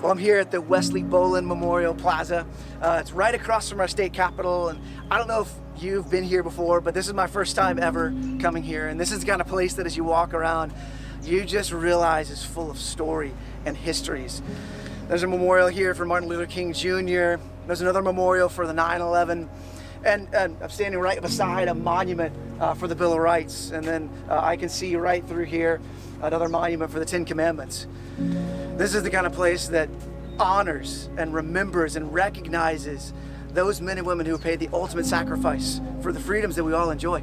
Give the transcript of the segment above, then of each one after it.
Well, I'm here at the Wesley Boland Memorial Plaza. It's right across from our state capitol, and I don't know if you've been here before, but this is my first time ever coming here, and this is the kind of place that as you walk around, you just realize is full of story and histories. There's a memorial here for Martin Luther King Jr. There's another memorial for the 9/11. And I'm standing right beside a monument for the Bill of Rights. And then I can see right through here another monument for the Ten Commandments. This is the kind of place that honors and remembers and recognizes those men and women who paid the ultimate sacrifice for the freedoms that we all enjoy.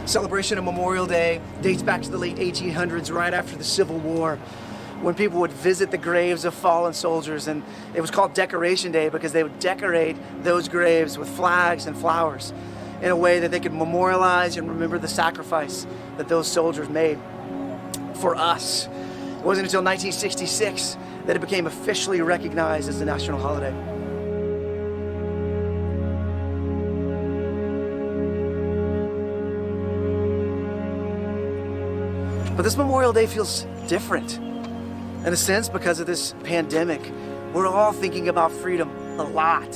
Celebration of Memorial Day dates back to the late 1800s, right after the Civil War, when people would visit the graves of fallen soldiers, and it was called Decoration Day because they would decorate those graves with flags and flowers in a way that they could memorialize and remember the sacrifice that those soldiers made for us. It wasn't until 1966 that it became officially recognized as a national holiday. But this Memorial Day feels different. In a sense, because of this pandemic, we're all thinking about freedom a lot.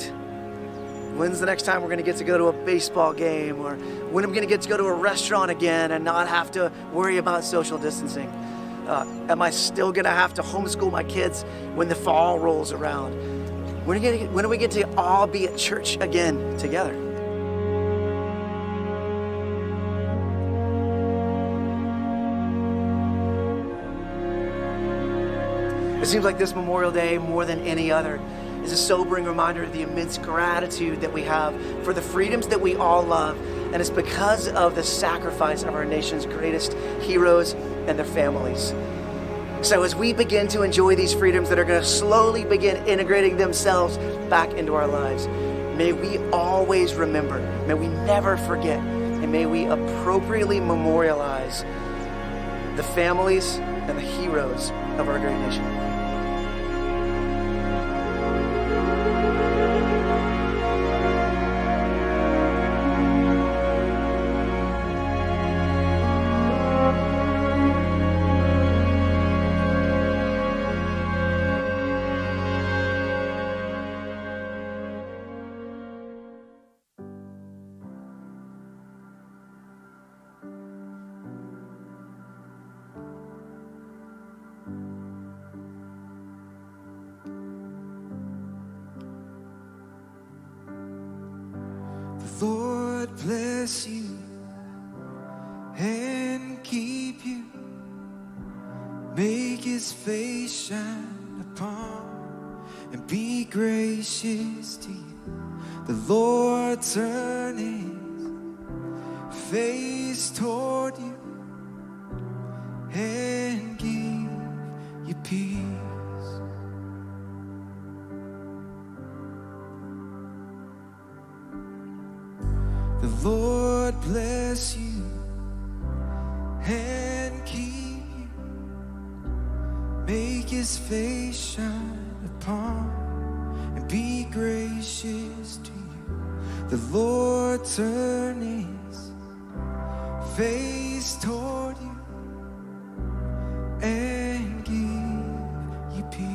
When's the next time we're gonna get to go to a baseball game? Or when am I gonna get to go to a restaurant again and not have to worry about social distancing? Am I still gonna have to homeschool my kids when the fall rolls around? When do we get to all be at church again together? It seems like this Memorial Day, more than any other, is a sobering reminder of the immense gratitude that we have for the freedoms that we all love, and it's because of the sacrifice of our nation's greatest heroes and their families. So as we begin to enjoy these freedoms that are going to slowly begin integrating themselves back into our lives, may we always remember, may we never forget, and may we appropriately memorialize the families and the heroes of our great nation. Lord bless you and keep you, make his face shine upon and be gracious to you. The Lord turn his face toward you and give you peace. The Lord bless you and keep you, make his face shine upon and be gracious to you. The Lord turn his face toward you and give you peace.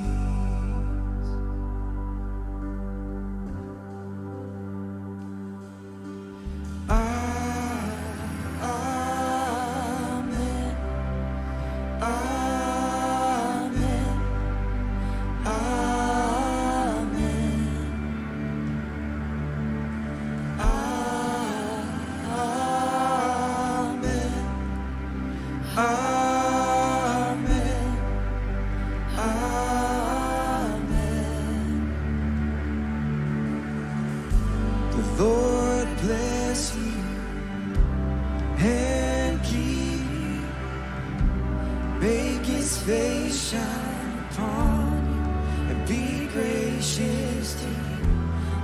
The Lord bless you and keep you, make his face shine upon you and be gracious to you.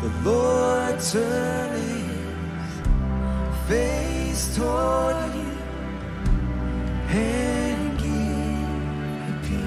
The Lord turn his face toward you and give you peace.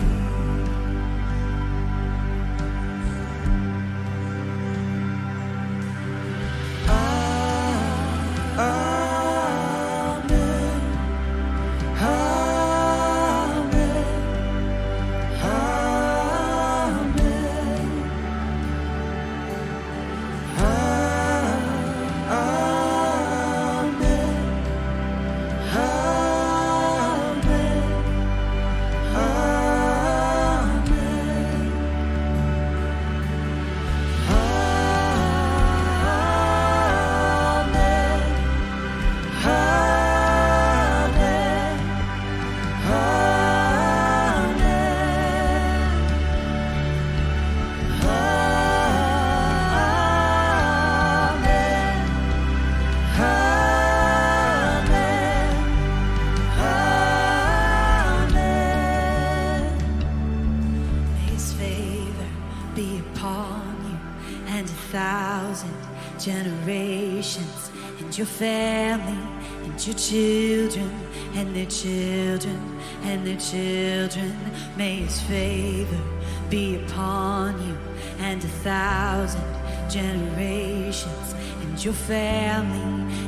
and your family and your children and their children and their children. May his favor be upon you and 1,000 generations, and your family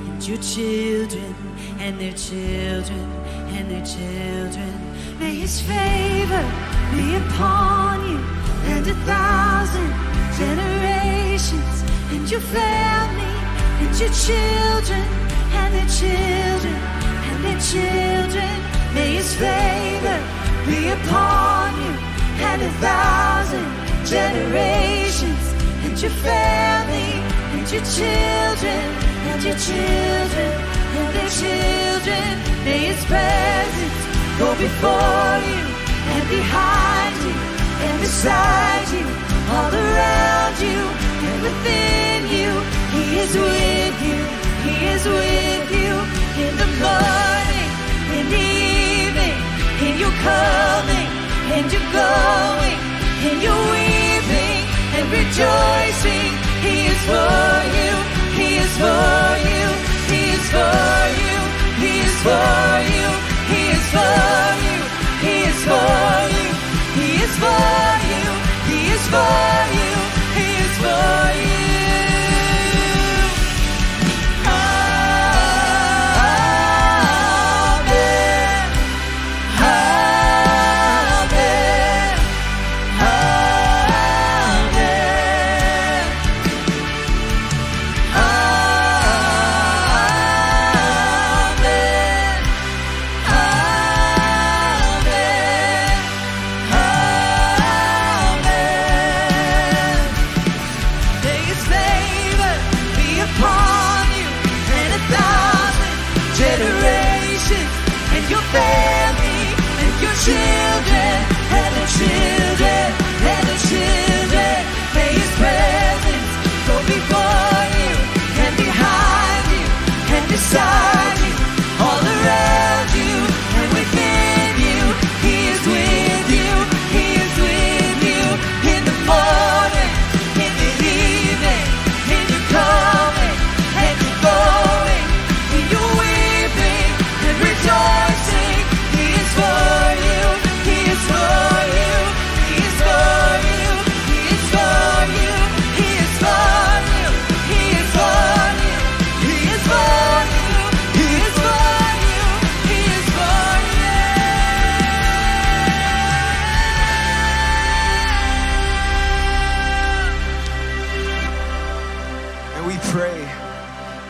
and your children and their children and their children. May his favor be upon you and 1,000 generations, and your family and your children and their children and their children. May his favor be upon you and 1,000 generations, and your family and your children and your children and their children. May his presence go before you and behind you and beside you, all around you and within you. He is with you, he is with you, in the morning, in the evening, in your coming and your going, in your weeping and rejoicing. He is for you, he is for you, he is for you, he is for you, he is for you, he is for you, he is for you, he is for you, he is for you.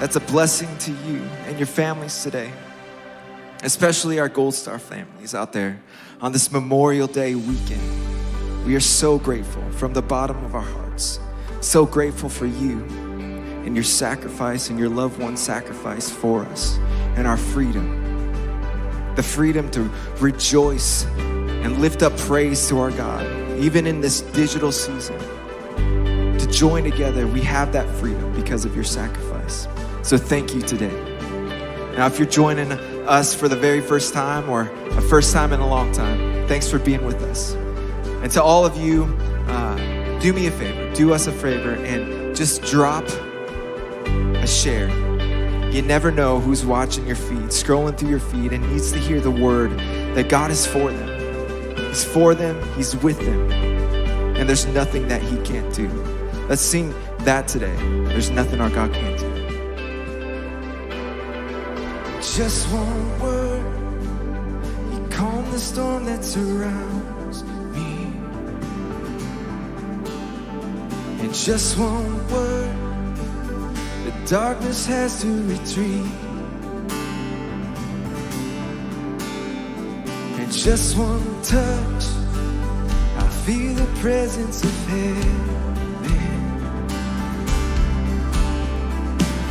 That's a blessing to you and your families today, especially our Gold Star families out there on this Memorial Day weekend. We are so grateful from the bottom of our hearts, so grateful for you and your sacrifice and your loved one's sacrifice for us and our freedom, the freedom to rejoice and lift up praise to our God, even in this digital season. To join together, we have that freedom because of your sacrifice. So thank you today. Now, if you're joining us for the very first time or a first time in a long time, thanks for being with us. And to all of you, do me a favor, do us a favor, and just drop a share. You never know who's watching your feed, scrolling through your feed, and needs to hear the word that God is for them. He's for them, he's with them, and there's nothing that he can't do. Let's sing that today. There's nothing our God can't do. Just one word, you calm the storm that surrounds me. And just one word, the darkness has to retreat. And just one touch, I feel the presence of heaven.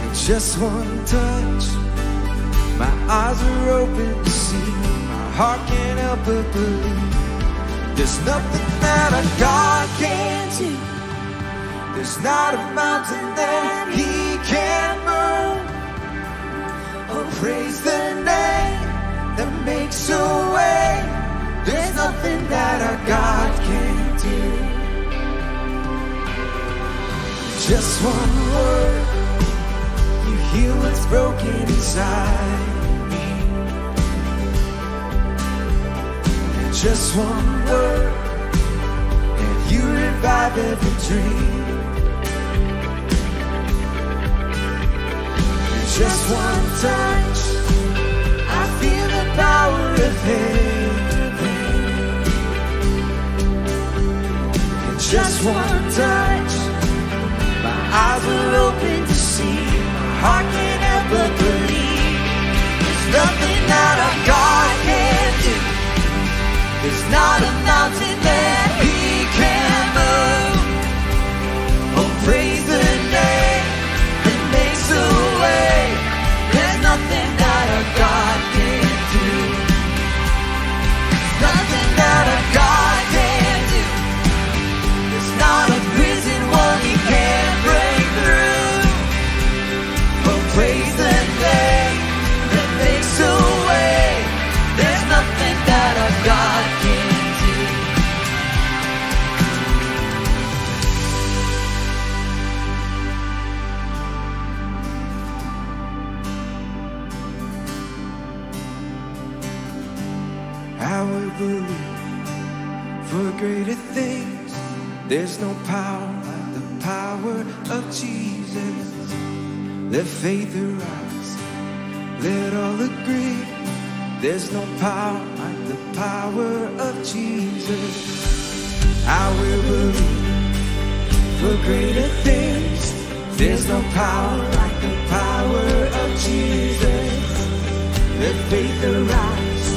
And just one touch, my eyes are open to see, my heart can't help but believe. There's nothing that our God can't do. There's not a mountain that he can't move. Oh, praise the name that makes a way. There's nothing that our God can't do. Just one word, you heal what's broken inside me. And just one word, and you revive every dream. And just one touch, I feel the power of heaven. And just one touch, my eyes are open to see. My heart can't help but believe. There's nothing that our God can't do. There's not a mountain that He can move. Oh, praise the name that makes a way. There's nothing that our God can't do. There's nothing that our God can't do. There's not a prison wall He can't break through. Oh, praise the name that makes a way. There's nothing that our God can't do. I will believe for greater things. There's no power like the power of Jesus. Let faith arise, let all agree. There's no power like the power of Jesus. I will believe for greater things. There's no power like the power of Jesus. Let faith arise,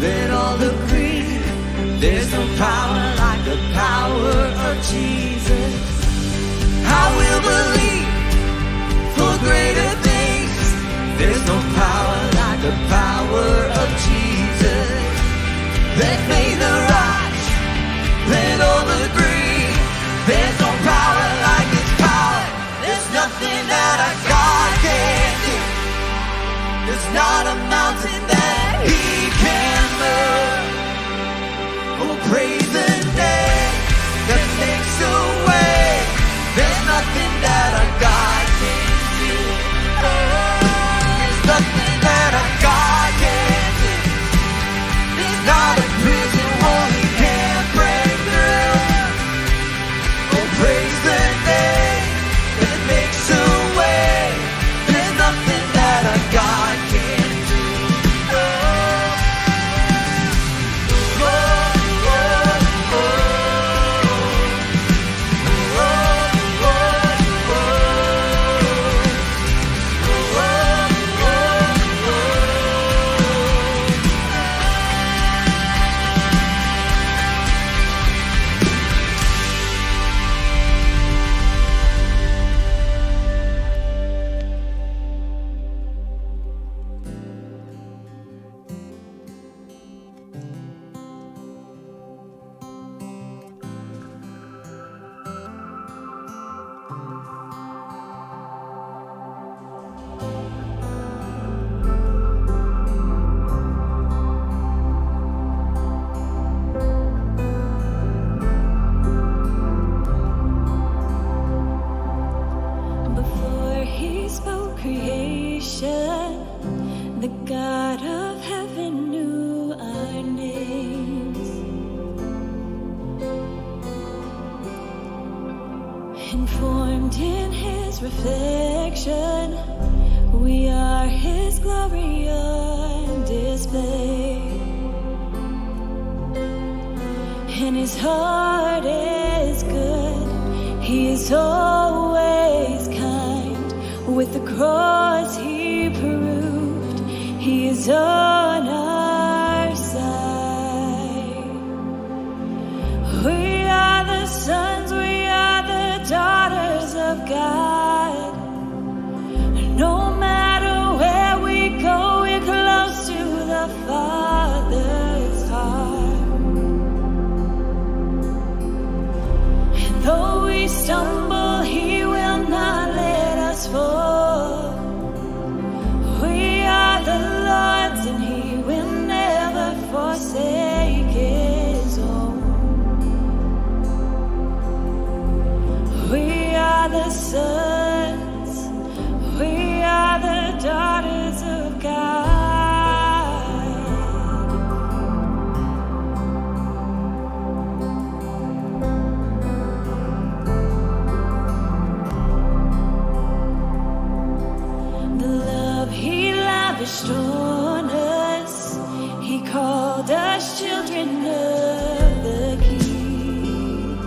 let all agree. There's no power like the power of Jesus. I will believe for greater things. There's no power like the power of Jesus. Let faith arise, let all agree. There's no power like His power. There's nothing that our God can't do. There's not a mountain that He can move. Oh, praise the name that makes a way. There's nothing that our God can't do. There's nothing that our God can't do. There's not a prison wall He can't break through. Oh, praise the name that makes a way. There's nothing that our God can't do. Before He spoke creation, the God of heaven knew our names. And formed in His reflection, we are His glory on display. And His heart is good, He is always kind. With the cross He proved He is on our side. We are the sons, we are the daughters of God. No matter where we go, we're close to the Father's heart. And though we stumble, He will not let us fall. We are the Lord's and lavished on us. He called us children of the King.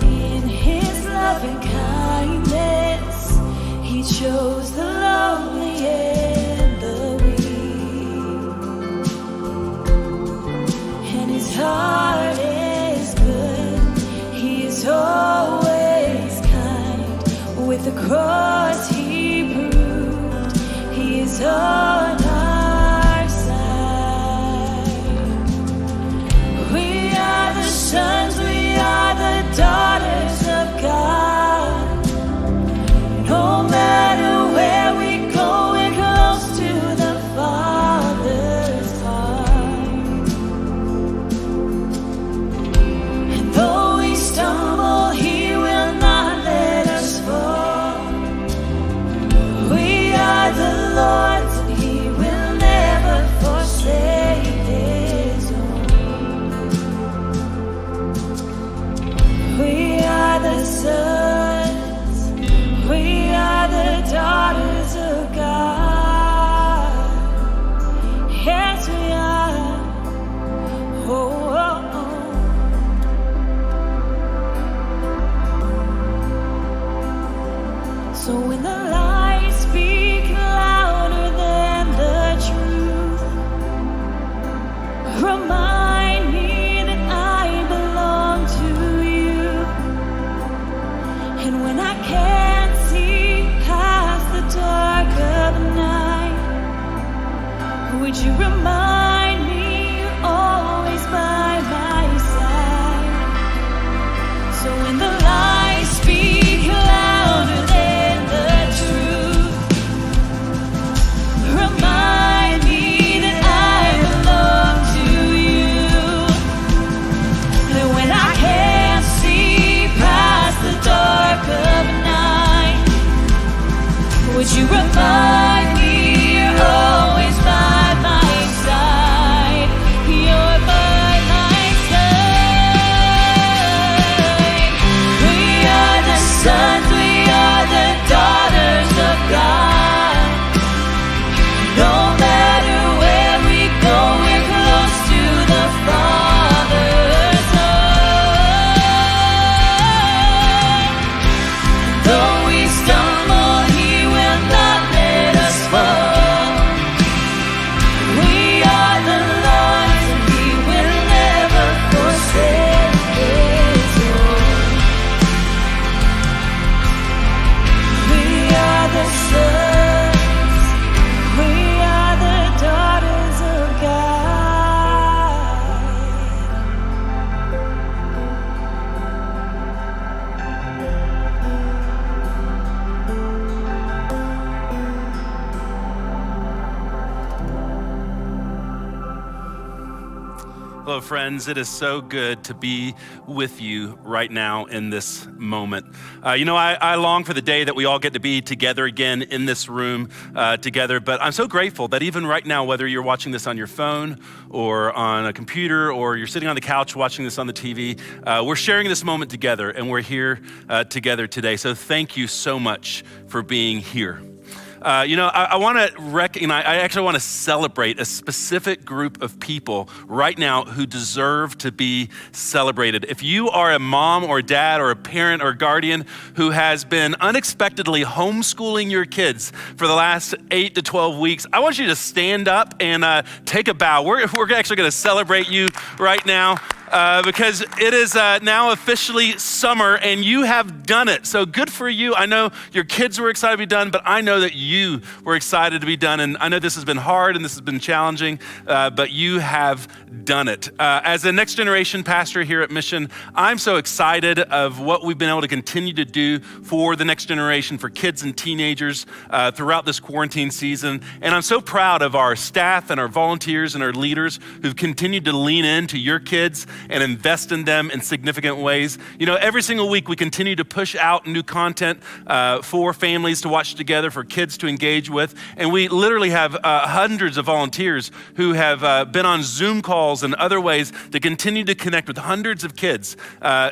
In His loving kindness, He chose the lonely and the weak. And His heart is good. He is always kind. With the cross He proved He is on our side. We are the sons, we are the daughters of God. No matter where we go, we're close to the Father's heart. And though we stumble, He will not let us fall. We are the Lord's, and He will never forsake His own. We are the sons, we are the daughters of God. Yes, we are. Oh, oh, oh. So when the lies speak louder than the truth, remind me that I belong to You. And when I can't see past the dark of night, would You remind me You're always by my side? So when the lies speak louder than the truth, remind me that I belong to You. And when I can't see past the dark of night, would You remind me You're always by my side? You're by my side. We are the sons, we are the daughters of God. No matter where we go, we're close to the Father's heart. Though we stumble, He will not let us fall. We are the Lord's, and He will never forsake His own. We are the sons, we are the daughters of God. Hello, friends. It is so good to be with you right now in this moment. I long for the day that we all get to be together again in this room together, but I'm so grateful that even right now, whether you're watching this on your phone or on a computer or you're sitting on the couch watching this on the TV, we're sharing this moment together and we're here together today. So thank you so much for being here. I want to recognize, I actually want to celebrate a specific group of people right now who deserve to be celebrated. If you are a mom or a dad or a parent or a guardian who has been unexpectedly homeschooling your kids for the last 8 to 12 weeks, I want you to stand up and take a bow. We're actually going to celebrate you right now. Because it is now officially summer and you have done it. So good for you. I know your kids were excited to be done, but I know that you were excited to be done. And I know this has been hard and this has been challenging, but you have done it. As a next generation pastor here at Mission, I'm so excited of what we've been able to continue to do for the next generation, for kids and teenagers throughout this quarantine season. And I'm so proud of our staff and our volunteers and our leaders who've continued to lean into your kids and invest in them in significant ways. You know, every single week we continue to push out new content for families to watch together, for kids to engage with. And we literally have hundreds of volunteers who have been on Zoom calls and other ways to continue to connect with hundreds of kids,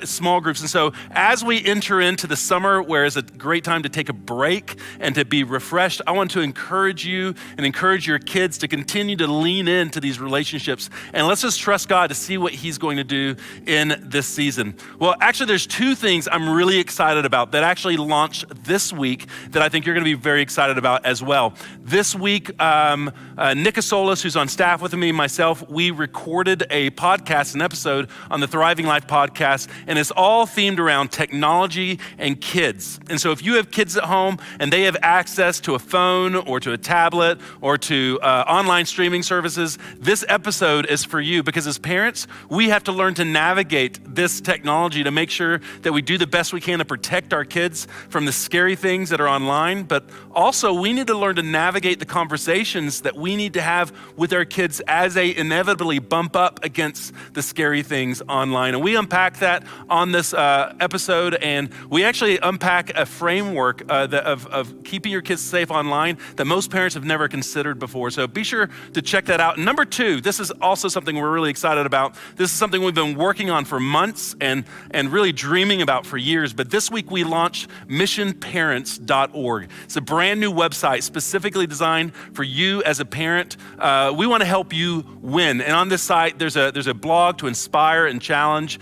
small groups. And so as we enter into the summer, where it's a great time to take a break and to be refreshed, I want to encourage you and encourage your kids to continue to lean into these relationships. And let's just trust God to see what he's going to do in this season. Well, actually, there's two things I'm really excited about that actually launched this week that I think you're going to be very excited about as well. This week, Nick Asolis, who's on staff with me, myself, we recorded a podcast, an episode on the Thriving Life podcast, and it's all themed around technology and kids. And so if you have kids at home and they have access to a phone or to a tablet or to online streaming services, this episode is for you, because as parents, we have to learn to navigate this technology to make sure that we do the best we can to protect our kids from the scary things that are online, but also we need to learn to navigate the conversations that we need to have with our kids as they inevitably bump up against the scary things online. And we unpack that on this episode, and we actually unpack a framework of keeping your kids safe online that most parents have never considered before. So be sure to check that out. And number two, this is also something we're really excited about. This is something we've been working on for months and really dreaming about for years. But this week we launched missionparents.org. It's a brand new website specifically designed for you as a parent. We want to help you win. And on this site, there's a blog to inspire and challenge.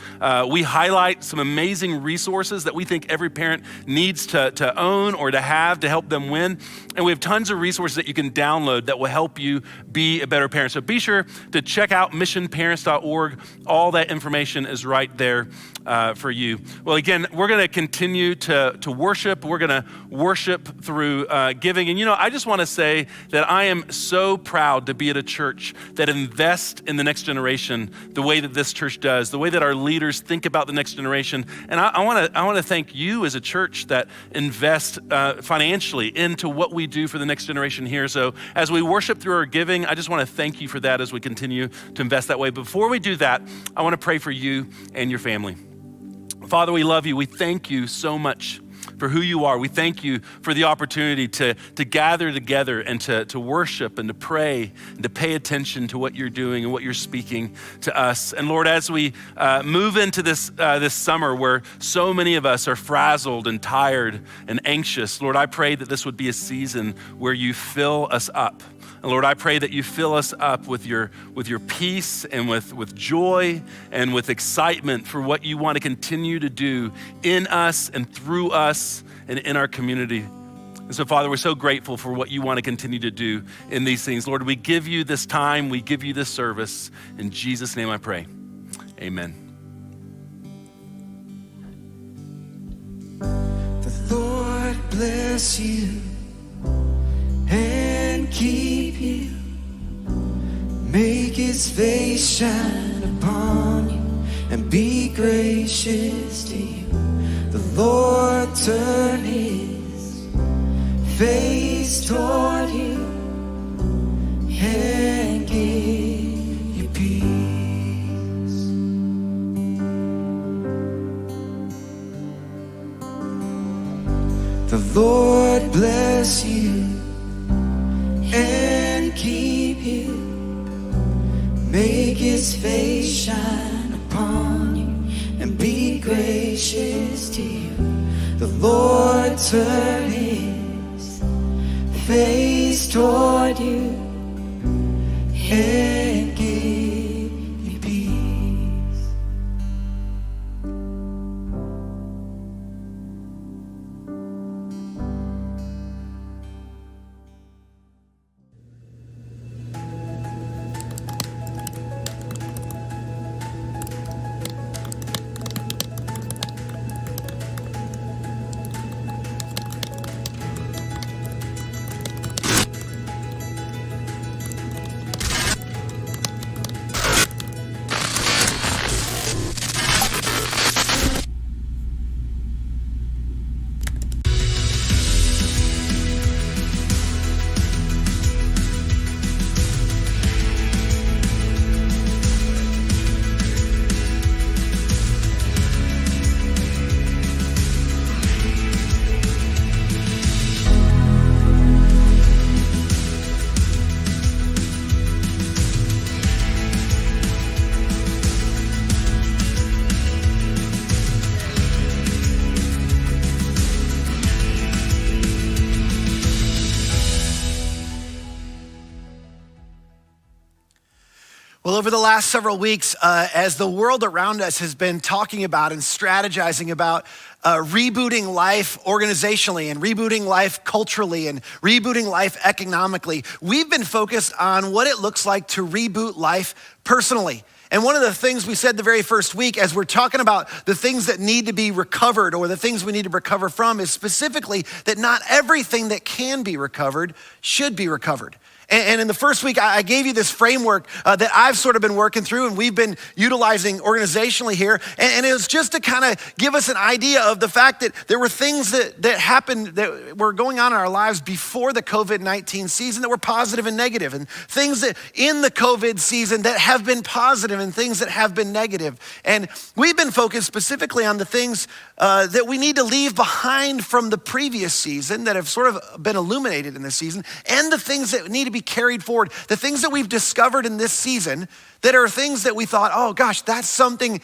We highlight some amazing resources that we think every parent needs to own or to have to help them win. And we have tons of resources that you can download that will help you be a better parent. So be sure to check out missionparents.org. All that information is right there for you. Well, again, we're going to continue to worship. We're going to worship through giving. And, you know, I just want to say that I am so proud to be at a church that invests in the next generation the way that this church does, the way that our leaders think about the next generation. And I want to thank you as a church that invest financially into what we do for the next generation here. So as we worship through our giving, I just want to thank you for that as we continue to invest that way. But before we do that, I want to pray for you and your family. Father, we love you. We thank you so much for who you are. We thank you for the opportunity to gather together and to worship and to pray and to pay attention to what you're doing and what you're speaking to us. And Lord, as we move into this summer where so many of us are frazzled and tired and anxious, Lord, I pray that this would be a season where you fill us up. And Lord, I pray that you fill us up with your peace and with joy and with excitement for what you want to continue to do in us and through us and in our community. And so, Father, we're so grateful for what you want to continue to do in these things. Lord, we give you this time, we give you this service. In Jesus' name I pray, amen. The Lord bless you and keep you, make his face shine upon you and be gracious to you. The Lord turn his face toward you and give you peace. The Lord bless you and keep you, make his face shine upon you and be gracious to you. The Lord turn his face toward you and give you peace. Well, over the last several weeks, as the world around us has been talking about and strategizing about rebooting life organizationally and rebooting life culturally and rebooting life economically, we've been focused on what it looks like to reboot life personally. And one of the things we said the very first week as we're talking about the things that need to be recovered or the things we need to recover from is specifically that not everything that can be recovered should be recovered. And in the first week, I gave you this framework that I've sort of been working through and we've been utilizing organizationally here. And it was just to kind of give us an idea of the fact that there were things that happened that were going on in our lives before the COVID-19 season that were positive and negative, and things that in the COVID season that have been positive and things that have been negative. And we've been focused specifically on the things that we need to leave behind from the previous season that have sort of been illuminated in this season, and the things that need to be carried forward, the things that we've discovered in this season that are things that we thought, oh gosh, that's something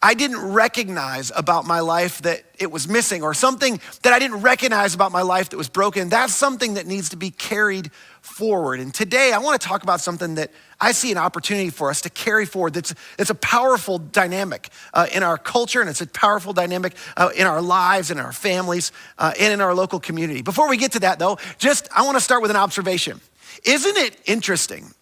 I didn't recognize about my life that it was missing, or something that I didn't recognize about my life that was broken. That's something that needs to be carried forward. And today I want to talk about something that I see an opportunity for us to carry forward. It's a powerful dynamic in our culture, and it's a powerful dynamic in our lives, in our families, and in our local community. Before we get to that though, I want to start with an observation. Isn't it interesting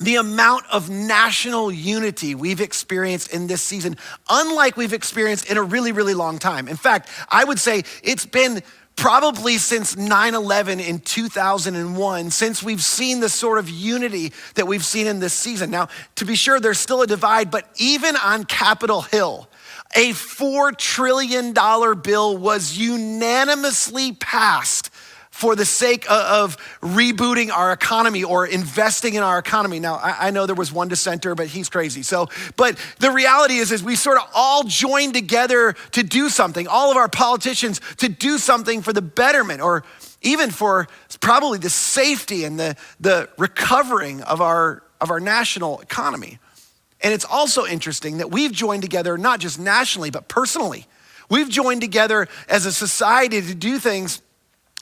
the amount of national unity we've experienced in this season, unlike we've experienced in a really, really long time? In fact, I would say it's been probably since 9/11 in 2001, since we've seen the sort of unity that we've seen in this season. Now, to be sure, there's still a divide, but even on Capitol Hill, a $4 trillion bill was unanimously passed for the sake of rebooting our economy or investing in our economy. Now, I know there was one dissenter, but he's crazy. But the reality is we sort of all joined together to do something, all of our politicians to do something for the betterment, or even for probably the safety and the recovering of our national economy. And it's also interesting that we've joined together, not just nationally, but personally. We've joined together as a society to do things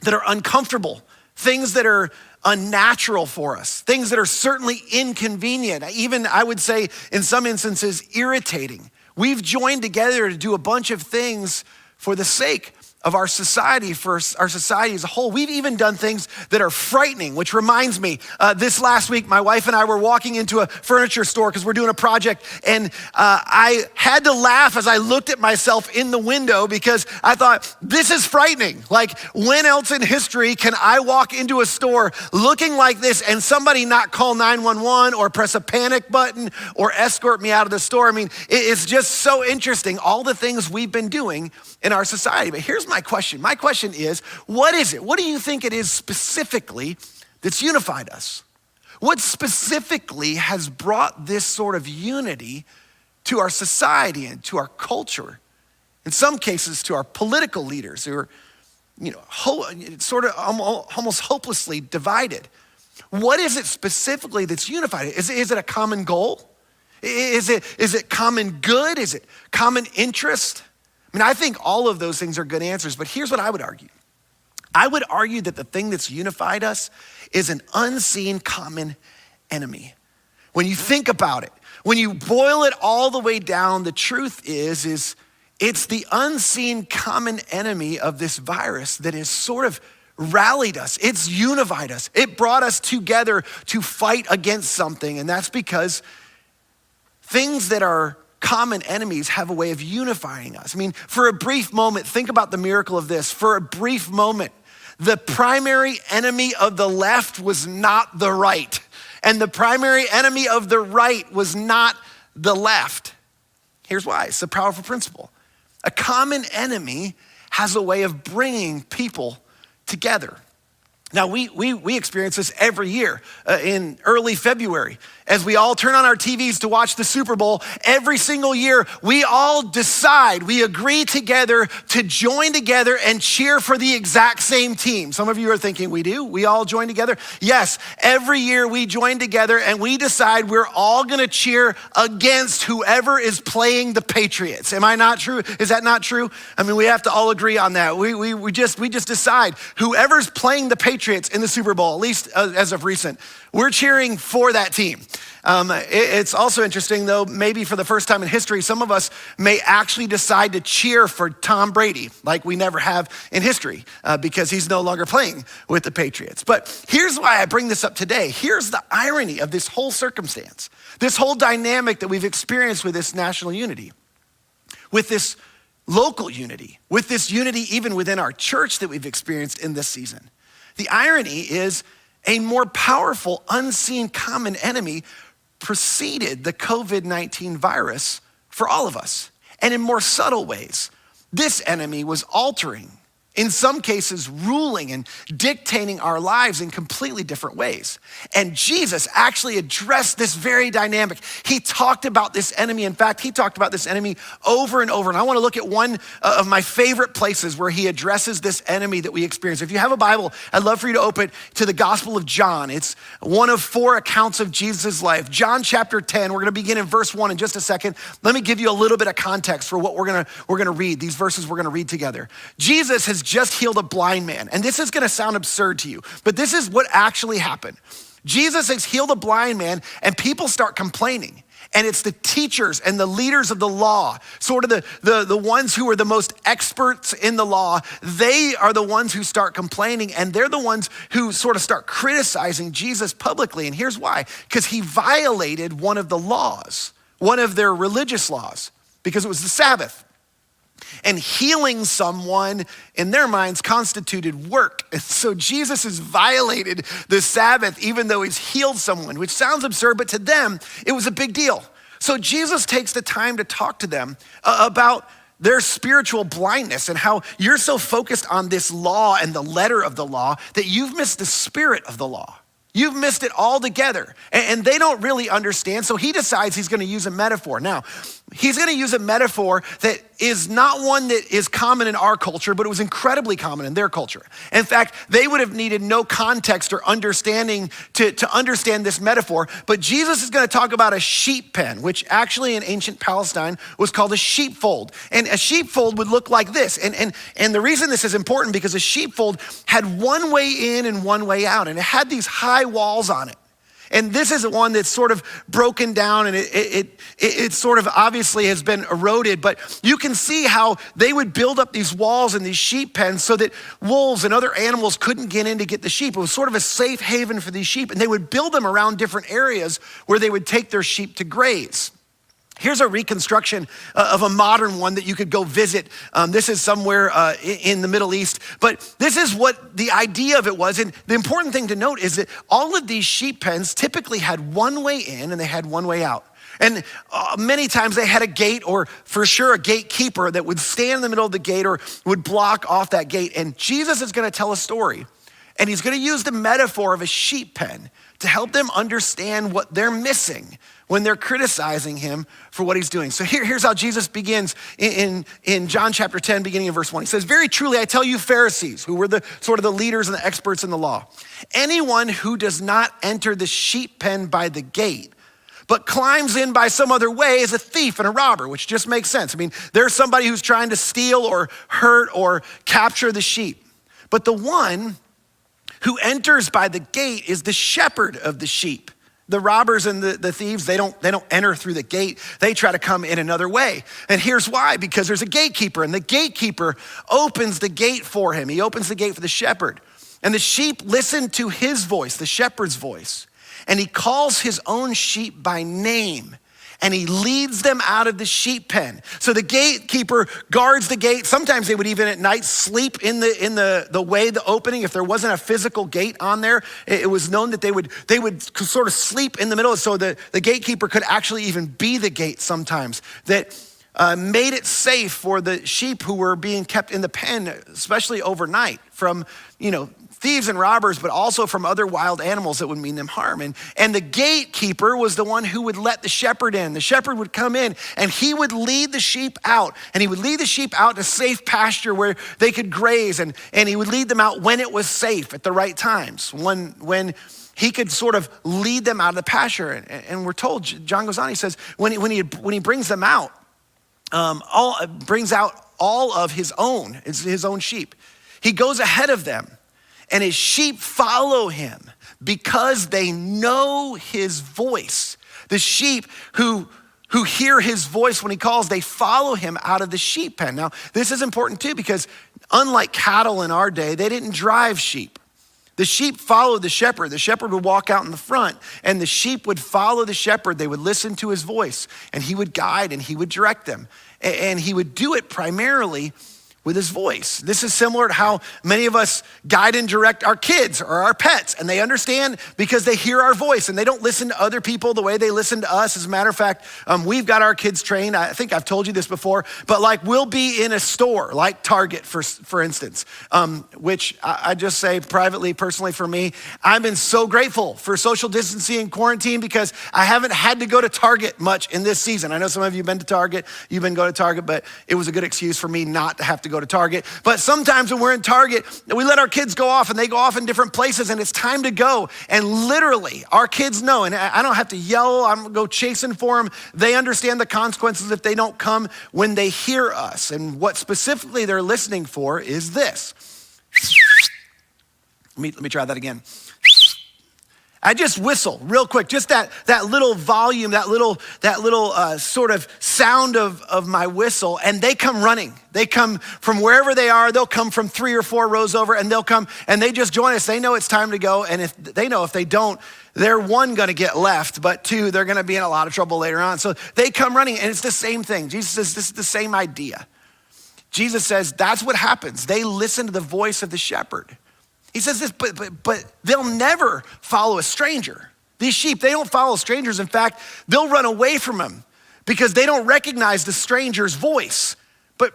that are uncomfortable, things that are unnatural for us, things that are certainly inconvenient, even I would say in some instances irritating. We've joined together to do a bunch of things for the sake of our society, for our society as a whole. We've even done things that are frightening, which reminds me, this last week, my wife and I were walking into a furniture store because we're doing a project, and I had to laugh as I looked at myself in the window because I thought, this is frightening. Like, when else in history can I walk into a store looking like this and somebody not call 911 or press a panic button or escort me out of the store? I mean, it's just so interesting, all the things we've been doing in our society. But here's my question. My question is, what is it? What do you think it is specifically that's unified us? What specifically has brought this sort of unity to our society and to our culture? In some cases, to our political leaders who are, sort of almost hopelessly divided. What is it specifically that's unified? Is it a common goal? Is it common good? Is it common interest? I mean, I think all of those things are good answers, but here's what I would argue. I would argue that the thing that's unified us is an unseen common enemy. When you think about it, when you boil it all the way down, the truth is it's the unseen common enemy of this virus that has sort of rallied us. It's unified us. It brought us together to fight against something, and that's because things that are common enemies have a way of unifying us. I mean, for a brief moment, think about the miracle of this. For a brief moment, the primary enemy of the left was not the right, and the primary enemy of the right was not the left. Here's why. It's a powerful principle. A common enemy has a way of bringing people together. Now, we experience this every year in early February. As we all turn on our TVs to watch the Super Bowl, every single year, we all decide, we agree together to join together and cheer for the exact same team. Some of you are thinking, we do? We all join together? Yes, every year we join together and we decide we're all gonna cheer against whoever is playing the Patriots. Am I not true? Is that not true? I mean, we have to all agree on that. We just decide whoever's playing the Patriots Patriots in the Super Bowl, at least as of recent, we're cheering for that team. It's also interesting, though, maybe for the first time in history, some of us may actually decide to cheer for Tom Brady like we never have in history because he's no longer playing with the Patriots. But here's why I bring this up today. Here's the irony of this whole circumstance, this whole dynamic that we've experienced with this national unity, with this local unity, with this unity even within our church that we've experienced in this season. The irony is a more powerful, unseen common enemy preceded the COVID-19 virus for all of us. And in more subtle ways, this enemy was altering, in some cases ruling and dictating our lives in completely different ways. And Jesus actually addressed this very dynamic. He talked about this enemy. In fact, he talked about this enemy over and over. And I want to look at one of my favorite places where he addresses this enemy that we experience. If you have a Bible, I'd love for you to open to the Gospel of John. It's one of 4 accounts of Jesus' life. John chapter 10, we're going to begin in verse 1 in just a second. Let me give you a little bit of context for what we're going to read, these verses we're going to read together. Jesus has just healed a blind man. And this is going to sound absurd to you, but this is what actually happened. Jesus has healed a blind man and people start complaining. And it's the teachers and the leaders of the law, sort of the ones who are the most experts in the law. They are the ones who start complaining, and they're the ones who sort of start criticizing Jesus publicly. And here's why: because he violated one of the laws, one of their religious laws, because it was the Sabbath. And healing someone, in their minds, constituted work. And so Jesus has violated the Sabbath, even though he's healed someone, which sounds absurd, but to them, it was a big deal. So Jesus takes the time to talk to them about their spiritual blindness and how you're so focused on this law and the letter of the law that you've missed the spirit of the law. You've missed it altogether, and they don't really understand. So he decides he's going to use a metaphor. Now, he's going to use a metaphor that is not one that is common in our culture, but it was incredibly common in their culture. In fact, they would have needed no context or understanding to understand this metaphor. But Jesus is going to talk about a sheep pen, which actually in ancient Palestine was called a sheepfold. And a sheepfold would look like this. And the reason this is important because a sheepfold had one way in and one way out, and it had these high walls on it. And this is one that's sort of broken down, and it sort of obviously has been eroded, but you can see how they would build up these walls and these sheep pens so that wolves and other animals couldn't get in to get the sheep. It was sort of a safe haven for these sheep, and they would build them around different areas where they would take their sheep to graze. Here's a reconstruction of a modern one that you could go visit. This is somewhere in the Middle East, but this is what the idea of it was. And the important thing to note is that all of these sheep pens typically had one way in and they had one way out. And many times they had a gate, or for sure a gatekeeper that would stand in the middle of the gate or would block off that gate. And Jesus is going to tell a story, and he's going to use the metaphor of a sheep pen to help them understand what they're missing when they're criticizing him for what he's doing. So here's how Jesus begins in John chapter 10, beginning of verse 1. He says, "Very truly, I tell you, Pharisees, who were the sort of the leaders and the experts in the law, anyone who does not enter the sheep pen by the gate, but climbs in by some other way is a thief and a robber," which just makes sense. I mean, there's somebody who's trying to steal or hurt or capture the sheep. But the one who enters by the gate is the shepherd of the sheep. The robbers and the thieves, they don't enter through the gate. They try to come in another way. And here's why: because there's a gatekeeper, and the gatekeeper opens the gate for him. He opens the gate for the shepherd. And the sheep listen to his voice, the shepherd's voice. And he calls his own sheep by name, and he leads them out of the sheep pen. So the gatekeeper guards the gate. Sometimes they would even at night sleep in the way, the opening. If there wasn't a physical gate on there, it was known that they would sort of sleep in the middle, so the gatekeeper could actually even be the gate sometimes. That made it safe for the sheep who were being kept in the pen, especially overnight, from thieves and robbers, but also from other wild animals that would mean them harm. And the gatekeeper was the one who would let the shepherd in. The shepherd would come in and he would lead the sheep out. And he would lead the sheep out to safe pasture where they could graze. And he would lead them out when it was safe at the right times, when he could sort of lead them out of the pasture. And we're told, John goes on, he says, when he brings them out, brings out all of his own sheep, he goes ahead of them. and his sheep follow him because they know his voice. The sheep who hear his voice when he calls, they follow him out of the sheep pen. Now, this is important too because unlike cattle in our day, they didn't drive sheep. The sheep followed the shepherd. The shepherd would walk out in the front and the sheep would follow the shepherd. They would listen to his voice and he would guide and he would direct them. And he would do it primarily with his voice. This is similar to how many of us guide and direct our kids or our pets, and they understand because they hear our voice and they don't listen to other people the way they listen to us. As a matter of fact, we've got our kids trained. I think I've told you this before, but like we'll be in a store like Target, for instance, which I just say privately, personally for me, I've been so grateful for social distancing and quarantine because I haven't had to go to Target much in this season. I know some of you have been to Target, you've been going to Target, but it was a good excuse for me not to have to go to Target. But sometimes when we're in Target, we let our kids go off and they go off in different places and it's time to go. And literally our kids know, and I don't have to yell, I'm gonna go chasing for them. They understand the consequences if they don't come when they hear us. And what specifically they're listening for is this. Let me try that again. I just whistle real quick, just that little volume, that little sort of sound of my whistle, and they come running. They come from wherever they are. They'll come from 3 or 4 rows over, and they'll come and they just join us. They know it's time to go, and if they don't, they're 1, gonna get left, but 2, they're gonna be in a lot of trouble later on. So they come running, and it's the same thing. Jesus says this is the same idea. Jesus says that's what happens. They listen to the voice of the shepherd. He says this, but they'll never follow a stranger. These sheep, they don't follow strangers. In fact, they'll run away from them because they don't recognize the stranger's voice. But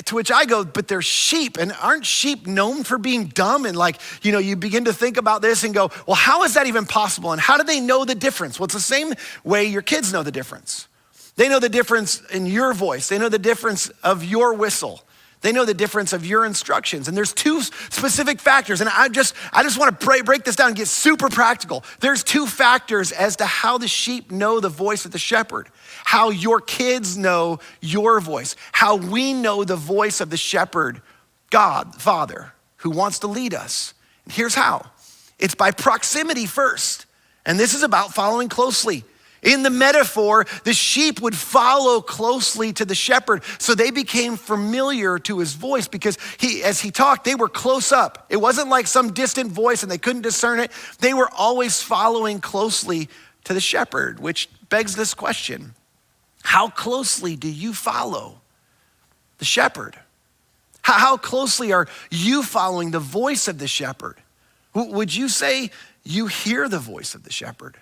to which I go, but they're sheep, and aren't sheep known for being dumb? And you begin to think about this and go, well, how is that even possible? And how do they know the difference? Well, it's the same way your kids know the difference. They know the difference in your voice. They know the difference of your whistle. They know the difference of your instructions. And there's 2 specific factors. And I just want to break this down and get super practical. There's 2 factors as to how the sheep know the voice of the shepherd, how your kids know your voice, how we know the voice of the shepherd, God, Father, who wants to lead us. And here's how. It's by proximity first. And this is about following closely. In the metaphor, the sheep would follow closely to the shepherd, so they became familiar to his voice because as he talked, they were close up. It wasn't like some distant voice and they couldn't discern it. They were always following closely to the shepherd, which begs this question. How closely do you follow the shepherd? How closely are you following the voice of the shepherd? Would you say you hear the voice of the shepherd?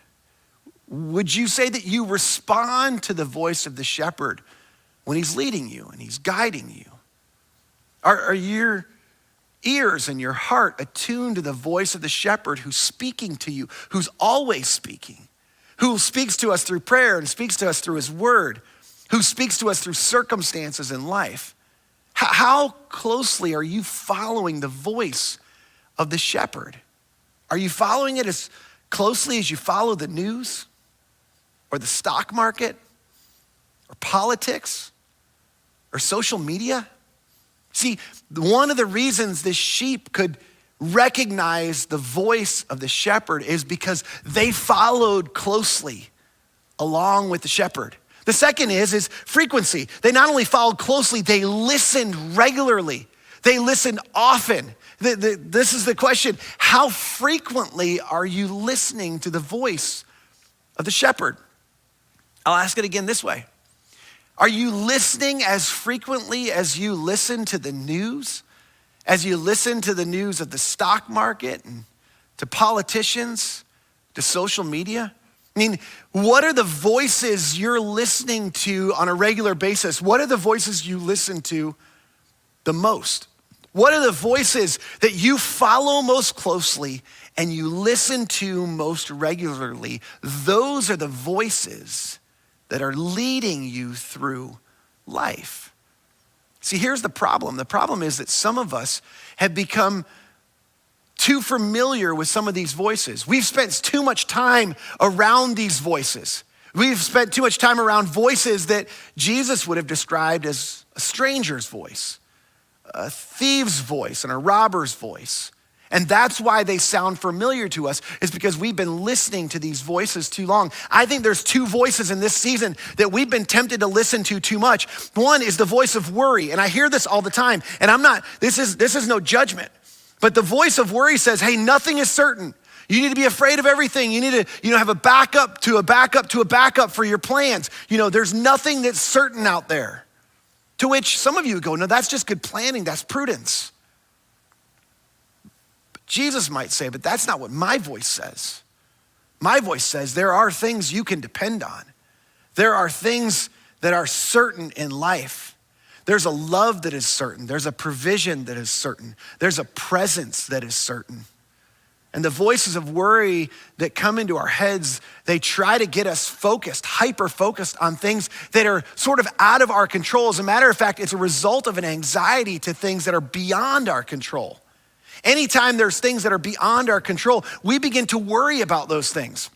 Would you say that you respond to the voice of the shepherd when he's leading you and he's guiding you? Are your ears and your heart attuned to the voice of the shepherd who's speaking to you, who's always speaking, who speaks to us through prayer and speaks to us through his word, who speaks to us through circumstances in life? How closely are you following the voice of the shepherd? Are you following it as closely as you follow the news? Or the stock market, or politics, or social media? See, one of the reasons the sheep could recognize the voice of the shepherd is because they followed closely along with the shepherd. The second is frequency. They not only followed closely, they listened regularly. They listened often. This is the question. How frequently are you listening to the voice of the shepherd? I'll ask it again this way. Are you listening as frequently as you listen to the news? As you listen to the news of the stock market and to politicians, to social media? I mean, what are the voices you're listening to on a regular basis? What are the voices you listen to the most? What are the voices that you follow most closely and you listen to most regularly? Those are the voices that are leading you through life. See, here's the problem. The problem is that some of us have become too familiar with some of these voices. We've spent too much time around these voices. We've spent too much time around voices that Jesus would have described as a stranger's voice, a thief's voice, and a robber's voice. And that's why they sound familiar to us, is because we've been listening to these voices too long. I think there's two voices in this season that we've been tempted to listen to too much. One is the voice of worry, and I hear this all the time, and this is no judgment, but the voice of worry says, hey, nothing is certain. You need to be afraid of everything. You need to, have a backup to a backup to a backup for your plans. There's nothing that's certain out there. To which some of you go, no, that's just good planning, that's prudence. Jesus might say, but that's not what my voice says. My voice says there are things you can depend on. There are things that are certain in life. There's a love that is certain. There's a provision that is certain. There's a presence that is certain. And the voices of worry that come into our heads, they try to get us focused, hyper-focused on things that are sort of out of our control. As a matter of fact, it's a result of an anxiety to things that are beyond our control. Anytime there's things that are beyond our control, we begin to worry about those things.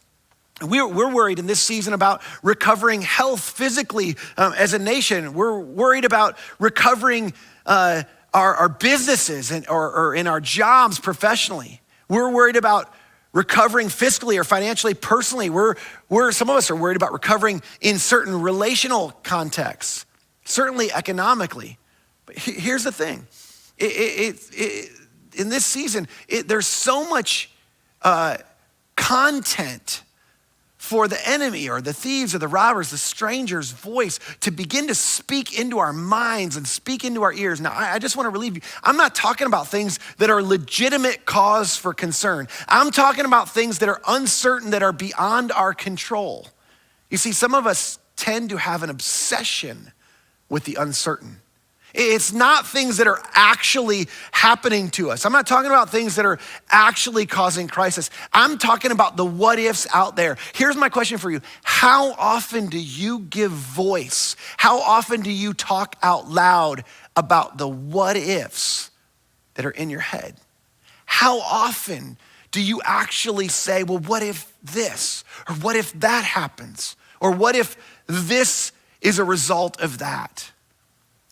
We're worried in this season about recovering health physically as a nation. We're worried about recovering our businesses or in our jobs professionally. We're worried about recovering fiscally or financially, personally. Some of us are worried about recovering in certain relational contexts, certainly economically. But here's the thing. In this season, there's so much content for the enemy or the thieves or the robbers, the stranger's voice to begin to speak into our minds and speak into our ears. Now, I just want to relieve you. I'm not talking about things that are legitimate cause for concern. I'm talking about things that are uncertain, that are beyond our control. You see, some of us tend to have an obsession with the uncertain. It's not things that are actually happening to us. I'm not talking about things that are actually causing crisis. I'm talking about the what ifs out there. Here's my question for you. How often do you give voice? How often do you talk out loud about the what ifs that are in your head? How often do you actually say, well, what if this? Or what if that happens? Or what if this is a result of that?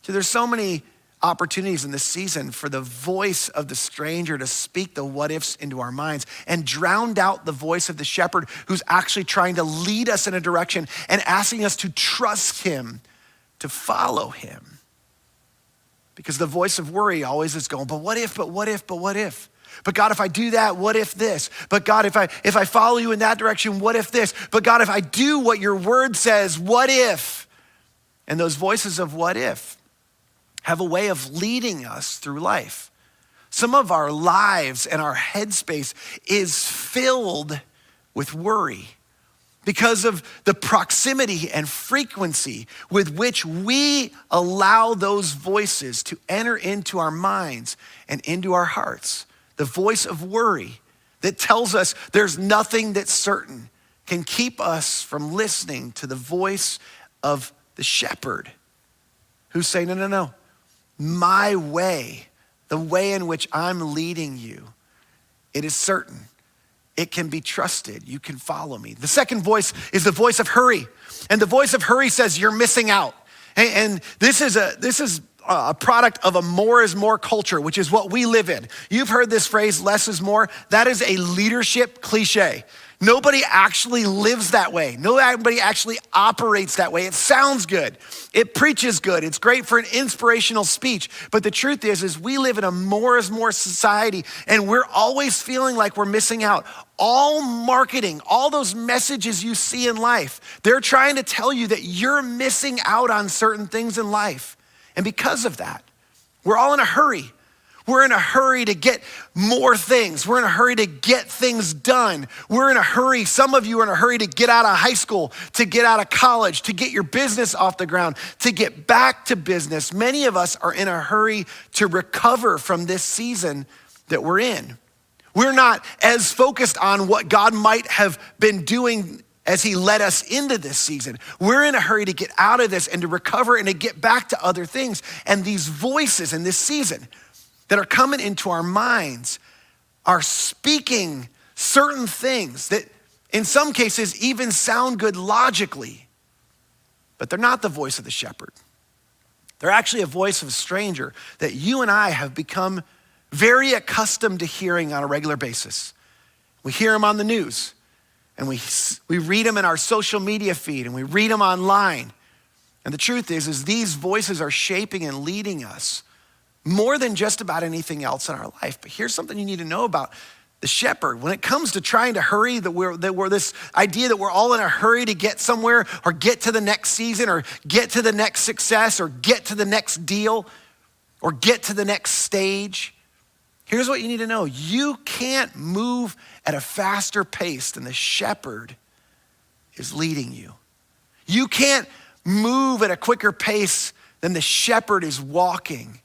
So there's so many opportunities in this season for the voice of the stranger to speak the what ifs into our minds and drown out the voice of the shepherd who's actually trying to lead us in a direction and asking us to trust him, to follow him. Because the voice of worry always is going, but what if, but what if, but what if? But God, if I do that, what if this? But God, if I follow you in that direction, what if this? But God, if I do what your word says, what if? And those voices of what if have a way of leading us through life. Some of our lives and our headspace is filled with worry because of the proximity and frequency with which we allow those voices to enter into our minds and into our hearts. The voice of worry that tells us there's nothing that's certain can keep us from listening to the voice of the shepherd who's saying, no. My way, the way in which I'm leading you, it is certain. It can be trusted. You can follow me. The second voice is the voice of hurry. And the voice of hurry says you're missing out. And this is a product of a more is more culture, which is what we live in. You've heard this phrase, less is more. That is a leadership cliche. Nobody actually lives that way. Nobody actually operates that way. It sounds good. It preaches good. It's great for an inspirational speech. But the truth is we live in a more is more society, and we're always feeling like we're missing out. All marketing, all those messages you see in life, they're trying to tell you that you're missing out on certain things in life. And because of that, we're all in a hurry. We're in a hurry to get more things. We're in a hurry to get things done. We're in a hurry. Some of you are in a hurry to get out of high school, to get out of college, to get your business off the ground, to get back to business. Many of us are in a hurry to recover from this season that we're in. We're not as focused on what God might have been doing as he led us into this season. We're in a hurry to get out of this and to recover and to get back to other things. And these voices in this season that are coming into our minds are speaking certain things that in some cases even sound good logically, but they're not the voice of the shepherd. They're actually a voice of a stranger that you and I have become very accustomed to hearing on a regular basis. We hear them on the news, and we read them in our social media feed, and we read them online. And the truth is these voices are shaping and leading us more than just about anything else in our life. But here's something you need to know about the shepherd. When it comes to trying to hurry, that we're this idea that we're all in a hurry to get somewhere or get to the next season or get to the next success or get to the next deal or get to the next stage. Here's what you need to know. You can't move at a faster pace than the shepherd is leading you. You can't move at a quicker pace than the shepherd is walking.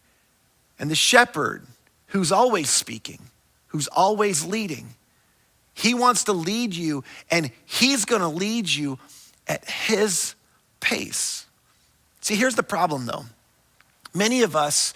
And the shepherd, who's always speaking, who's always leading, he wants to lead you, and he's gonna lead you at his pace. See, here's the problem though. Many of us,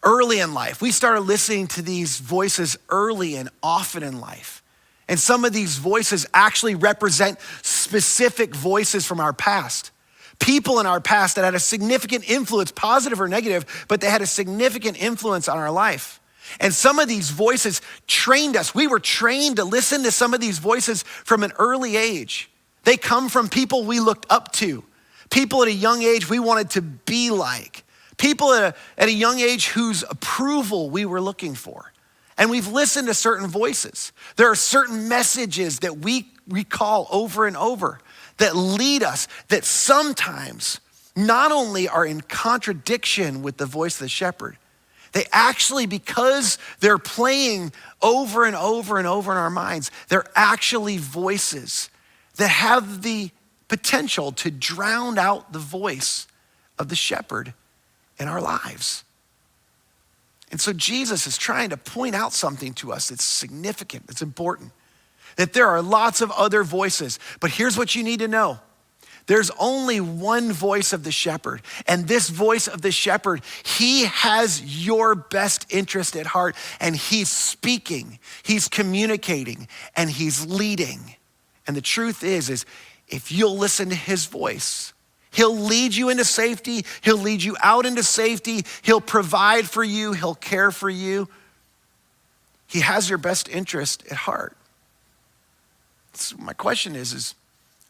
early in life, we started listening to these voices early and often in life. And some of these voices actually represent specific voices from our past. People in our past that had a significant influence, positive or negative, but they had a significant influence on our life. And some of these voices trained us. We were trained to listen to some of these voices from an early age. They come from people we looked up to, people at a young age we wanted to be like, people at a young age whose approval we were looking for. And we've listened to certain voices. There are certain messages that we recall over and over that lead us, that sometimes not only are in contradiction with the voice of the shepherd, they actually, because they're playing over and over and over in our minds, they're actually voices that have the potential to drown out the voice of the shepherd in our lives. And so Jesus is trying to point out something to us that's significant, that's important, that there are lots of other voices, but here's what you need to know. There's only one voice of the shepherd, and this voice of the shepherd, he has your best interest at heart, and he's speaking, he's communicating, and he's leading. And the truth is if you'll listen to his voice, he'll lead you into safety, he'll lead you out into safety, he'll provide for you, he'll care for you. He has your best interest at heart. So my question is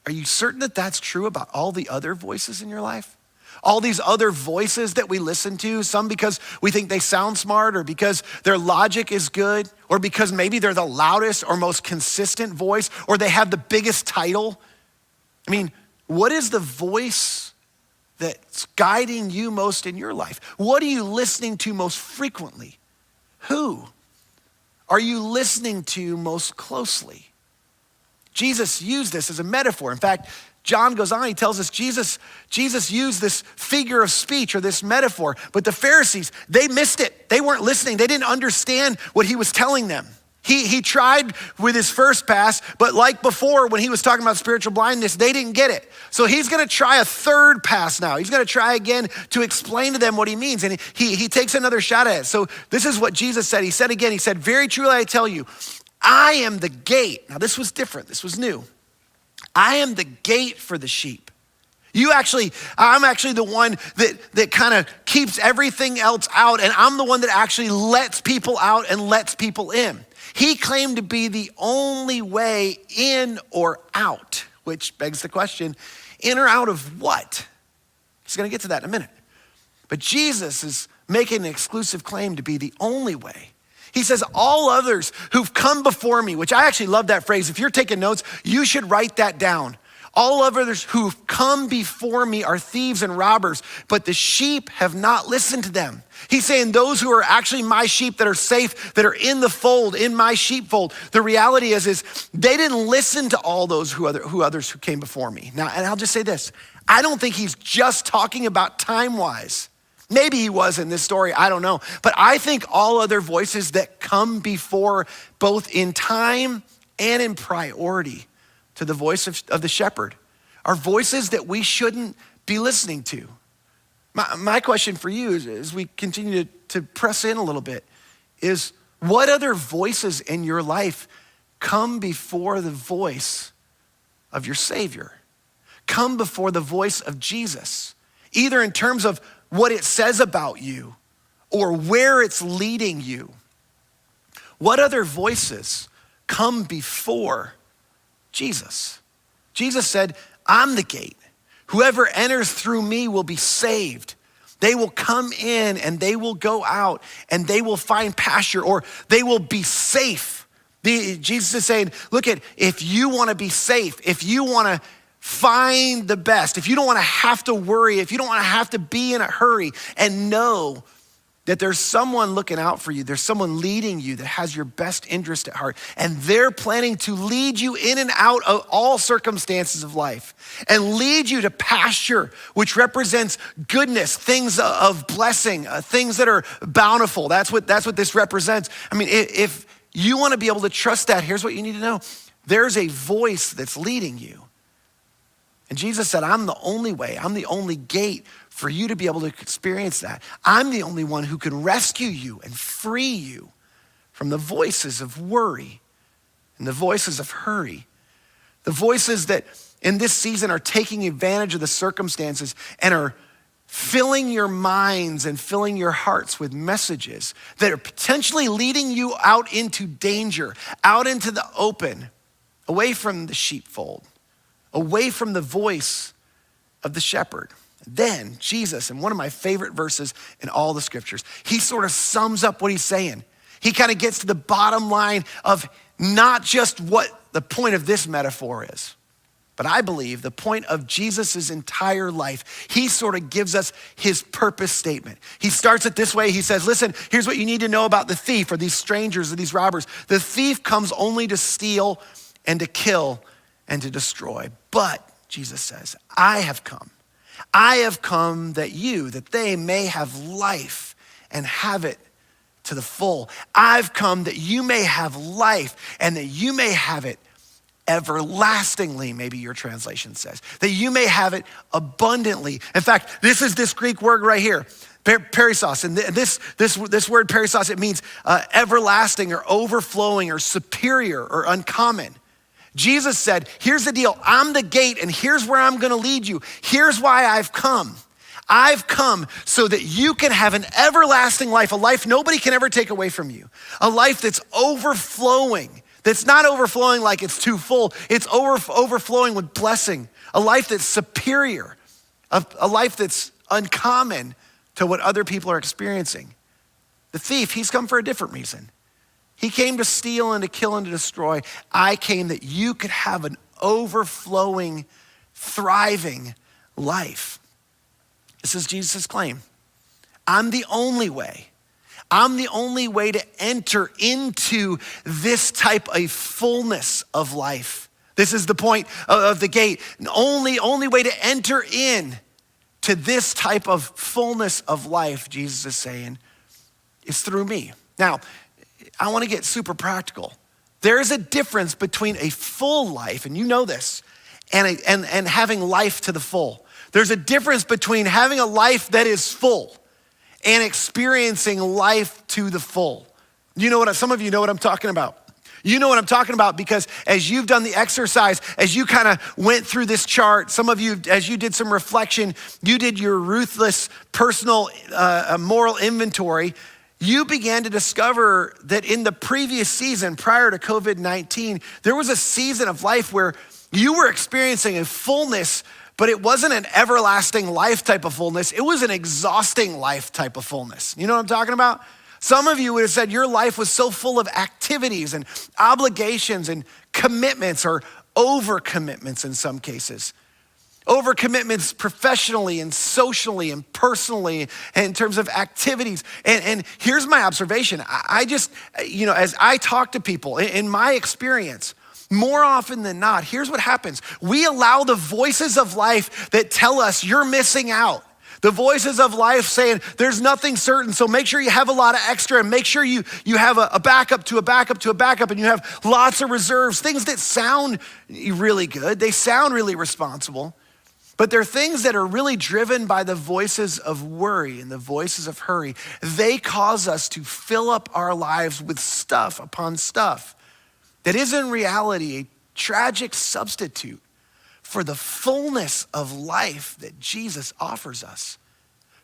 are you certain that that's true about all the other voices in your life? All these other voices that we listen to, some because we think they sound smart or because their logic is good or because maybe they're the loudest or most consistent voice or they have the biggest title. I mean, what is the voice that's guiding you most in your life? What are you listening to most frequently? Who are you listening to most closely? Jesus used this as a metaphor. In fact, John goes on, he tells us Jesus used this figure of speech or this metaphor, but the Pharisees, they missed it. They weren't listening. They didn't understand what he was telling them. He tried with his first pass, but like before when he was talking about spiritual blindness, they didn't get it. So he's gonna try a third pass now. He's gonna try again to explain to them what he means, and he takes another shot at it. So this is what Jesus said. He said again, he said, very truly I tell you, I am the gate. Now this was different, this was new. I am the gate for the sheep. I'm actually the one that kind of keeps everything else out, and I'm the one that actually lets people out and lets people in. He claimed to be the only way in or out, which begs the question, in or out of what? He's gonna get to that in a minute. But Jesus is making an exclusive claim to be the only way. He says, all others who've come before me, which I actually love that phrase. If you're taking notes, you should write that down. All others who've come before me are thieves and robbers, but the sheep have not listened to them. He's saying those who are actually my sheep that are safe, that are in the fold, in my sheepfold, the reality is they didn't listen to all those others who came before me. Now, and I'll just say this, I don't think he's just talking about time-wise. Maybe he was in this story, I don't know. But I think all other voices that come before both in time and in priority to the voice of the shepherd are voices that we shouldn't be listening to. My question for you is, as we continue to press in a little bit, is what other voices in your life come before the voice of your Savior? Come before the voice of Jesus, either in terms of what it says about you or where it's leading you What other voices come before Jesus? Jesus said, I'm the gate. Whoever enters through me will be saved. They will come in and they will go out and they will find pasture, or they will be safe. Jesus is saying, look, if you want to be safe, if you want to find the best, if you don't want to have to worry, if you don't want to have to be in a hurry, and know that there's someone looking out for you, there's someone leading you that has your best interest at heart, and they're planning to lead you in and out of all circumstances of life and lead you to pasture, which represents goodness, things of blessing, things that are bountiful. That's what this represents. I mean, if you want to be able to trust that, here's what you need to know. There's a voice that's leading you. And Jesus said, I'm the only way, I'm the only gate for you to be able to experience that. I'm the only one who can rescue you and free you from the voices of worry and the voices of hurry. The voices that in this season are taking advantage of the circumstances and are filling your minds and filling your hearts with messages that are potentially leading you out into danger, out into the open, away from the sheepfold, away from the voice of the shepherd. Then Jesus, in one of my favorite verses in all the scriptures, he sort of sums up what he's saying. He kind of gets to the bottom line of not just what the point of this metaphor is, but I believe the point of Jesus's entire life. He sort of gives us his purpose statement. He starts it this way. He says, listen, here's what you need to know about the thief or these strangers or these robbers. The thief comes only to steal and to kill and to destroy. But, Jesus says, I have come that they may have life and have it to the full. I've come that you may have life and that you may have it everlastingly, maybe your translation says, that you may have it abundantly. In fact, this is this Greek word right here, perissos. And this word perissos, it means everlasting or overflowing or superior or uncommon. Jesus said, here's the deal. I'm the gate and here's where I'm gonna lead you. Here's why I've come. I've come so that you can have an everlasting life, a life nobody can ever take away from you, a life that's overflowing, that's not overflowing like it's too full, it's overflowing with blessing, a life that's superior, a life that's uncommon to what other people are experiencing. The thief, he's come for a different reason. He came to steal and to kill and to destroy. I came that you could have an overflowing, thriving life. This is Jesus' claim. I'm the only way. I'm the only way to enter into this type of fullness of life. This is the point of the gate. The only way to enter in to this type of fullness of life, Jesus is saying, is through me. Now, I want to get super practical. There is a difference between a full life, and you know this, and having life to the full. There's a difference between having a life that is full and experiencing life to the full. Some of you know what I'm talking about. You know what I'm talking about because as you've done the exercise, as you kind of went through this chart, some of you, as you did some reflection, you did your ruthless personal moral inventory, you began to discover that in the previous season, prior to COVID-19, there was a season of life where you were experiencing a fullness, but it wasn't an everlasting life type of fullness. It was an exhausting life type of fullness. You know what I'm talking about? Some of you would have said your life was so full of activities and obligations and commitments, or overcommitments in some cases. Overcommitments professionally and socially and personally and in terms of activities. And here's my observation. I just, as I talk to people, in my experience, more often than not, here's what happens. We allow the voices of life that tell us you're missing out. The voices of life saying there's nothing certain, so make sure you have a lot of extra and make sure you have a backup to a backup to a backup, and you have lots of reserves, things that sound really good. They sound really responsible. But they're things that are really driven by the voices of worry and the voices of hurry. They cause us to fill up our lives with stuff upon stuff that is in reality a tragic substitute for the fullness of life that Jesus offers us.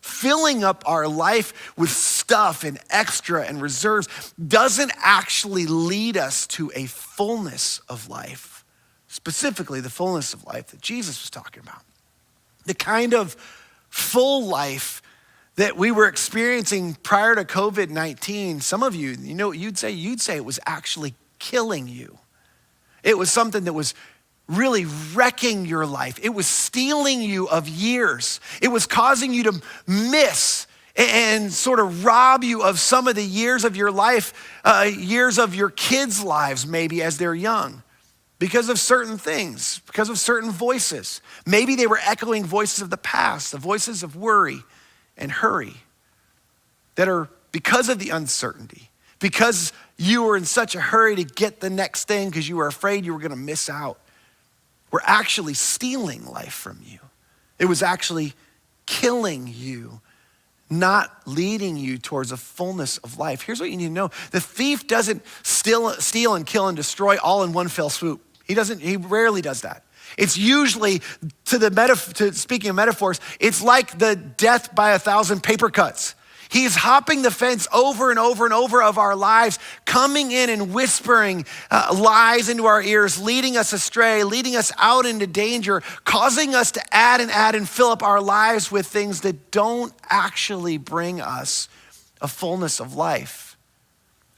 filling up our life with stuff and extra and reserves doesn't actually lead us to a fullness of life, specifically the fullness of life that Jesus was talking about. The kind of full life that we were experiencing prior to COVID-19, some of you know what you'd say? You'd say it was actually killing you. It was something that was really wrecking your life. It was stealing you of years. It was causing you to miss and sort of rob you of some of the years of your life, years of your kids' lives maybe as they're young, because of certain things, because of certain voices. Maybe they were echoing voices of the past, the voices of worry and hurry that are because of the uncertainty, because you were in such a hurry to get the next thing because you were afraid you were gonna miss out. We're actually stealing life from you. It was actually killing you, not leading you towards a fullness of life. Here's what you need to know. The thief doesn't steal and kill and destroy all in one fell swoop. He rarely does that. It's usually, speaking of metaphors, it's like the death by 1,000 paper cuts. He's hopping the fence over and over and over of our lives, coming in and whispering lies into our ears, leading us astray, leading us out into danger, causing us to add and fill up our lives with things that don't actually bring us a fullness of life.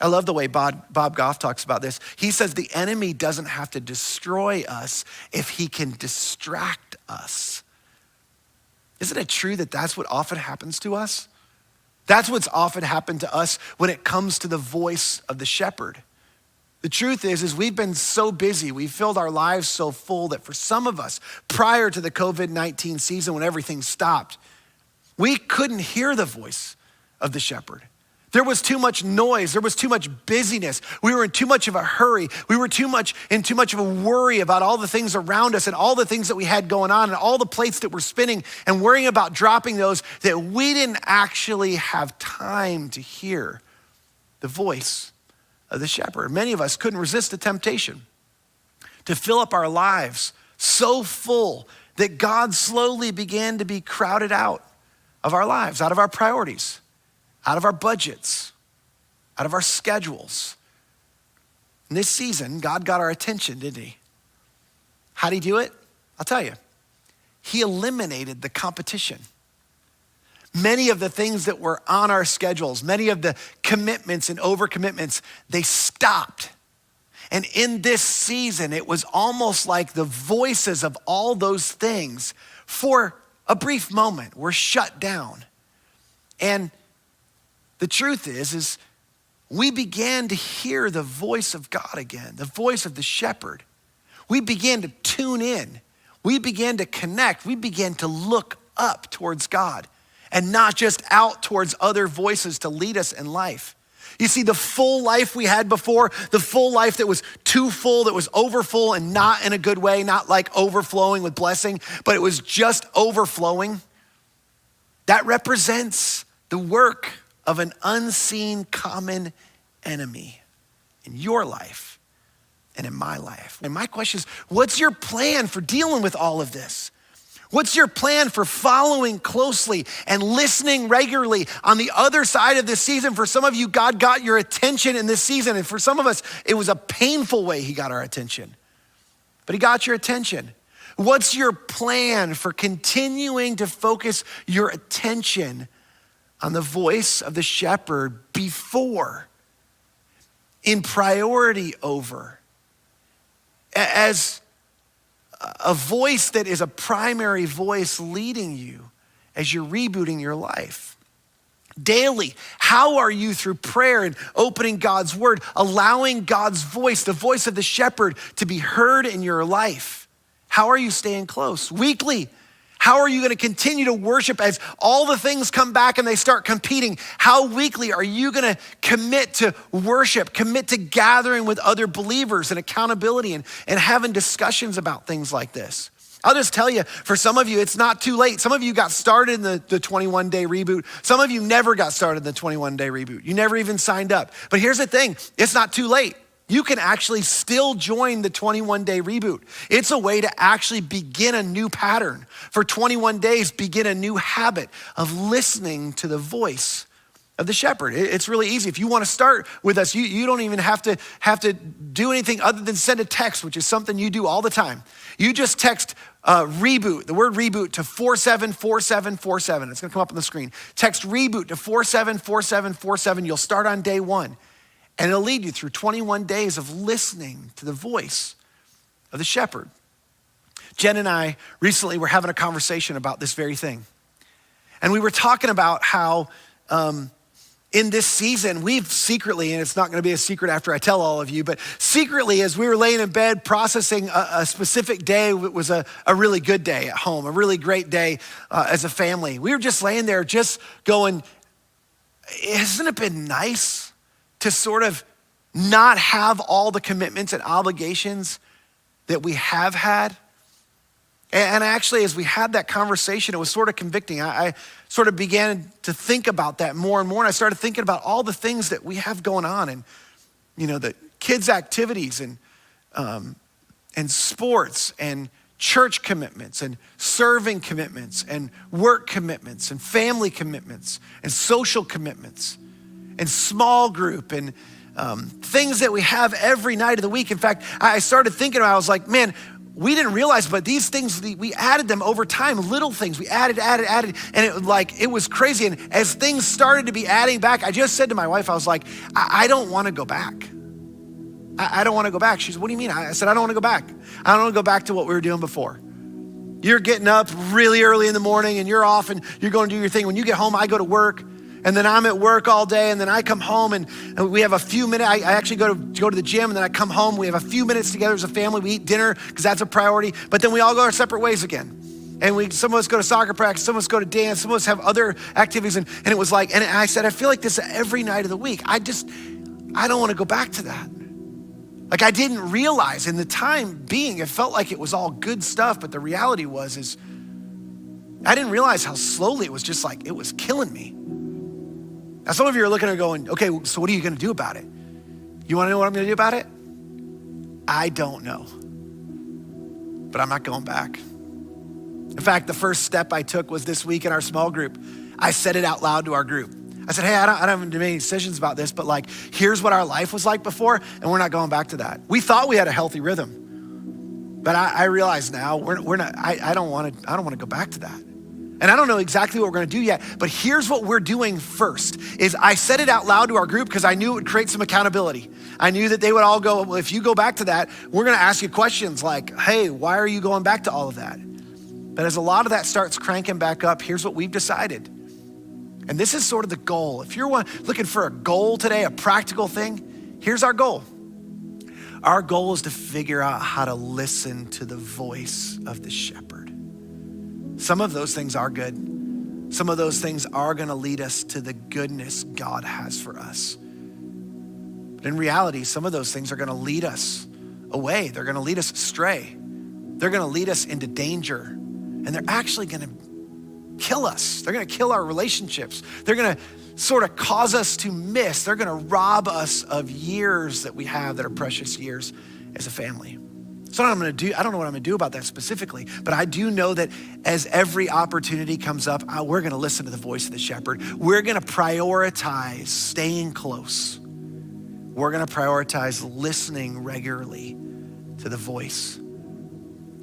I love the way Bob Goff talks about this. He says the enemy doesn't have to destroy us if he can distract us. Isn't it true that that's what often happens to us? That's what's often happened to us when it comes to the voice of the shepherd. The truth is we've been so busy, we've filled our lives so full that for some of us, prior to the COVID-19 season when everything stopped, we couldn't hear the voice of the shepherd. There was too much noise. There was too much busyness. We were in too much of a hurry. We were too much of a worry about all the things around us and all the things that we had going on and all the plates that were spinning and worrying about dropping those that we didn't actually have time to hear the voice of the shepherd. Many of us couldn't resist the temptation to fill up our lives so full that God slowly began to be crowded out of our lives, out of our priorities, out of our budgets, out of our schedules. In this season, God got our attention, didn't he? How'd he do it? I'll tell you. He eliminated the competition. Many of the things that were on our schedules, many of the commitments and overcommitments, they stopped. And in this season, it was almost like the voices of all those things for a brief moment were shut down. And the truth is we began to hear the voice of God again, the voice of the shepherd. We began to tune in. We began to connect. We began to look up towards God and not just out towards other voices to lead us in life. You see, the full life we had before, the full life that was too full, that was overfull and not in a good way, not like overflowing with blessing, but it was just overflowing. That represents the work of an unseen common enemy in your life and in my life. And my question is, what's your plan for dealing with all of this? What's your plan for following closely and listening regularly on the other side of this season? For some of you, God got your attention in this season. And for some of us, it was a painful way he got our attention. But he got your attention. What's your plan for continuing to focus your attention on the voice of the shepherd before, in priority over, as a voice that is a primary voice leading you as you're rebooting your life? Daily, how are you through prayer and opening God's word, allowing God's voice, the voice of the shepherd, to be heard in your life? How are you staying close? Weekly, how are you going to continue to worship as all the things come back and they start competing? How weekly are you going to commit to worship, commit to gathering with other believers and accountability and having discussions about things like this? I'll just tell you, for some of you, it's not too late. Some of you got started in the 21-day reboot. Some of you never got started in the 21-day reboot. You never even signed up. But here's the thing, it's not too late. you can actually still join the 21-day reboot. It's a way to actually begin a new pattern. For 21 days, begin a new habit of listening to the voice of the shepherd. It's really easy. If you want to start with us, you don't even have to do anything other than send a text, which is something you do all the time. You just text reboot, the word reboot, to 474747. It's going to come up on the screen. Text reboot to 474747. You'll start on day 1. And it'll lead you through 21 days of listening to the voice of the shepherd. Jen and I recently were having a conversation about this very thing. And we were talking about how in this season, we've secretly, and it's not gonna be a secret after I tell all of you, but secretly as we were laying in bed processing a specific day, it was a really good day at home, a really great day as a family. We were just laying there just going, hasn't it been nice to sort of not have all the commitments and obligations that we have had? And actually, as we had that conversation, it was sort of convicting. I sort of began to think about that more and more. And I started thinking about all the things that we have going on, and, you know, the kids' activities and sports and church commitments and serving commitments and work commitments and family commitments and social commitments and small group and things that we have every night of the week. In fact, I started thinking about, I was like, man, we didn't realize, but these things, we added them over time, little things. We added, and it was crazy. And as things started to be adding back, I just said to my wife, I was like, I don't want to go back. I don't want to go back. She said, what do you mean? I said, I don't want to go back. I don't want to go back to what we were doing before. You're getting up really early in the morning and you're off and you're going to do your thing. When you get home, I go to work. And then I'm at work all day, and then I come home and we have a few minutes. I actually go to the gym, and then I come home. We have a few minutes together as a family. We eat dinner because that's a priority. But then we all go our separate ways again. And some of us go to soccer practice, some of us go to dance, some of us have other activities. And it was like, and I said, I feel like this every night of the week. I don't want to go back to that. Like, I didn't realize in the time being, it felt like it was all good stuff. But the reality is I didn't realize how slowly it was just like, it was killing me. Now, some of you are looking at it going, okay, so what are you gonna do about it? You wanna know what I'm gonna do about it? I don't know, but I'm not going back. In fact, the first step I took was this week in our small group. I said it out loud to our group. I said, hey, I don't have many decisions about this, but like, here's what our life was like before, and we're not going back to that. We thought we had a healthy rhythm, but I realize now we're not. I don't want to go back to that. And I don't know exactly what we're gonna do yet, but here's what we're doing first, is I said it out loud to our group because I knew it would create some accountability. I knew that they would all go, well, if you go back to that, we're gonna ask you questions like, hey, why are you going back to all of that? But as a lot of that starts cranking back up, here's what we've decided. And this is sort of the goal. If you're looking for a goal today, a practical thing, here's our goal. Our goal is to figure out how to listen to the voice of the shepherd. Some of those things are good. Some of those things are gonna lead us to the goodness God has for us. But in reality, some of those things are gonna lead us away. They're gonna lead us astray. They're gonna lead us into danger. And they're actually gonna kill us. They're gonna kill our relationships. They're gonna sort of cause us to miss. They're gonna rob us of years that we have that are precious years as a family. So I don't know what I'm gonna do about that specifically, but I do know that as every opportunity comes up, we're gonna listen to the voice of the shepherd. We're gonna prioritize staying close. We're gonna prioritize listening regularly to the voice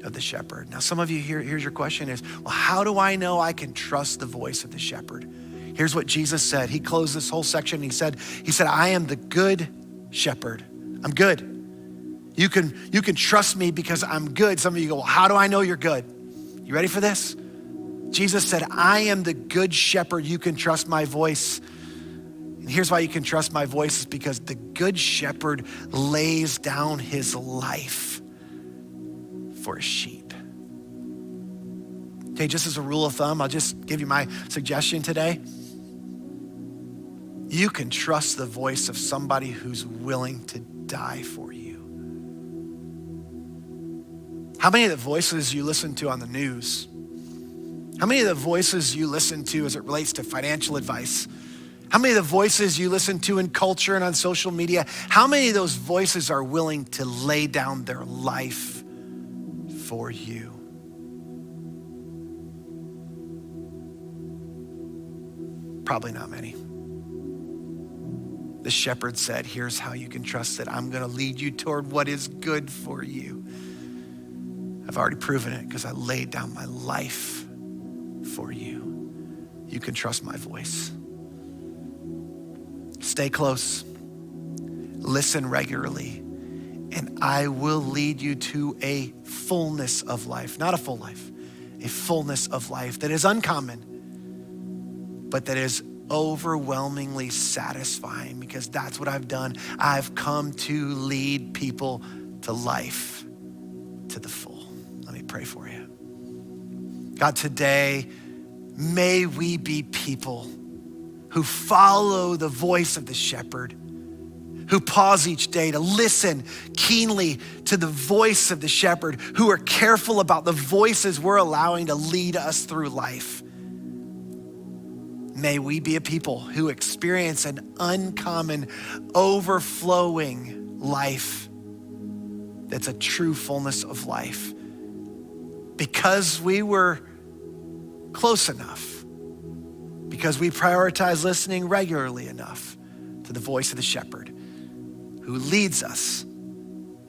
of the shepherd. Now, some of you, here's your question is, well, how do I know I can trust the voice of the shepherd? Here's what Jesus said. He closed this whole section. He said, I am the good shepherd. I'm good. You can trust me because I'm good. Some of you go, well, how do I know you're good? You ready for this? Jesus said, I am the good shepherd. You can trust my voice. And here's why you can trust my voice, is because the good shepherd lays down his life for his sheep. Okay, just as a rule of thumb, I'll just give you my suggestion today. You can trust the voice of somebody who's willing to die for you. How many of the voices you listen to on the news, how many of the voices you listen to as it relates to financial advice, How many of the voices you listen to in culture and on social media, how many of those voices are willing to lay down their life for you? Probably not many. The shepherd said, here's how you can trust that I'm gonna lead you toward what is good for you. I've already proven it because I laid down my life for you. You can trust my voice. Stay close, listen regularly, and I will lead you to a fullness of life, not a full life, a fullness of life that is uncommon, but that is overwhelmingly satisfying, because that's what I've done. I've come to lead people to life to the full. Let me pray for you. God, today, may we be people who follow the voice of the shepherd, who pause each day to listen keenly to the voice of the shepherd, who are careful about the voices we're allowing to lead us through life. May we be a people who experience an uncommon, overflowing life that's a true fullness of life, because we were close enough, because we prioritize listening regularly enough to the voice of the shepherd who leads us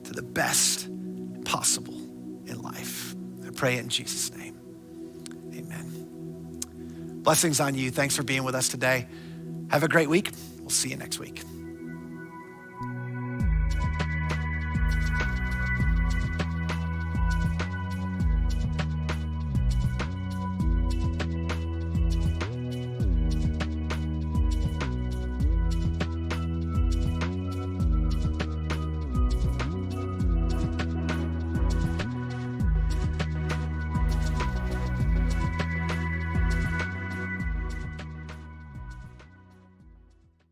to the best possible in life. I pray it in Jesus' name. Amen. Blessings on you. Thanks for being with us today. Have a great week. We'll see you next week.